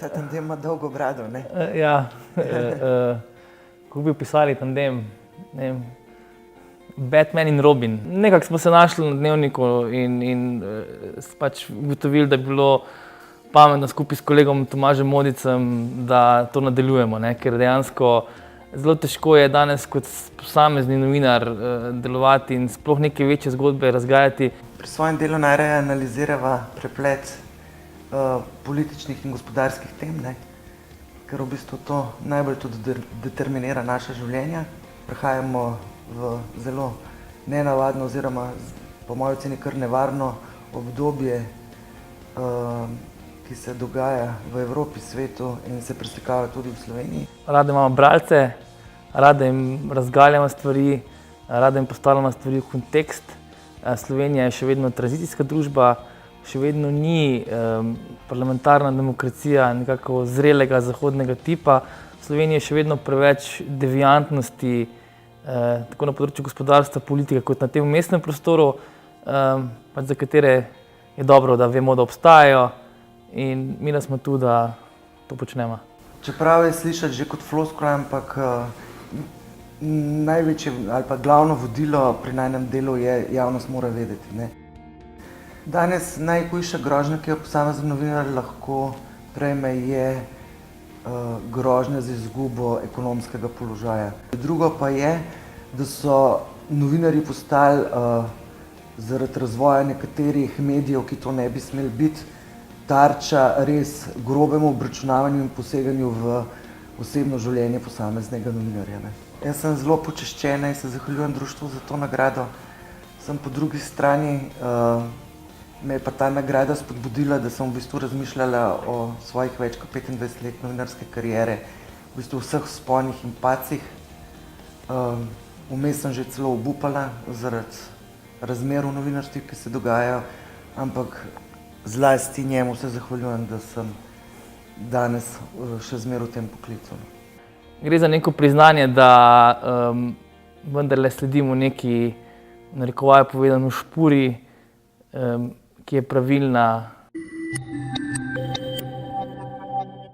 Ta tandem ima dolgo brado, ne? Ja, kako bi opisali tandem, ne vem, Batman in Robin. Nekako smo se našli na Dnevniku in pač ugotovili, da bi bilo pametno skupaj s kolegom Tomažem Modicem, da to nadaljujemo, ne, ker dejansko zelo težko je danes kot posamezni novinar delovati in sploh neke večje zgodbe razgajati. Pri svojem delu najraje analizirava preplet političnih in gospodarskih tem, ne, ker v bistvu to najbolj tudi determinira naša življenja. Prehajamo v zelo nenavadno oziroma po moji oceni kar nevarno obdobje, ki se dogaja v Evropi, svetu in se preslikava tudi v Sloveniji. Radi imamo bralce, radi jim razgaljamo stvari, radi jim postavljamo stvari v kontekst. Slovenija je še vedno tranzicijska družba, še vedno ni parlamentarna demokracija nekako zrelega zahodnega tipa. V Sloveniji je še vedno preveč deviantnosti, tako na področju gospodarstva, politike, kot na tem vmesnem prostoru, pač za katere je dobro, da vemo, da obstajajo. In mi da smo tu, da to počnemo. Čeprav je slišati že kot floskula, ampak največje ali pa glavno vodilo pri najnem delu je javnost mora vedeti, ne. Danes najhujša grožnja, ki jo posamezen novinar lahko prejme, je grožnja z izgubo ekonomskega položaja. Drugo pa je, da so novinarji postali zaradi razvoja nekaterih medijev, ki to ne bi smeli biti, tarča res grobemu obračunavanju in poseganju v osebno življenje posameznega novinarja, ne. Jaz sem zelo počaščena in se zahvaljujem društvu za to nagrado. Sem po drugi strani me je pa ta nagrada spodbudila, da sem v bistvu razmišljala o svojih več kot 25 let novinarske kariere, v bistvu vseh vzponih in padcih. Vmes sem že celo obupala zaradi razmer v novinarstvu, ki se dogajajo, ampak zlasti njemu se zahvaljujem, da sem danes še zmeraj v tem poklicu. Gre za neko priznanje, da vendarle sledimo neki, v narekovaju povedano, špuri, ki je pravilna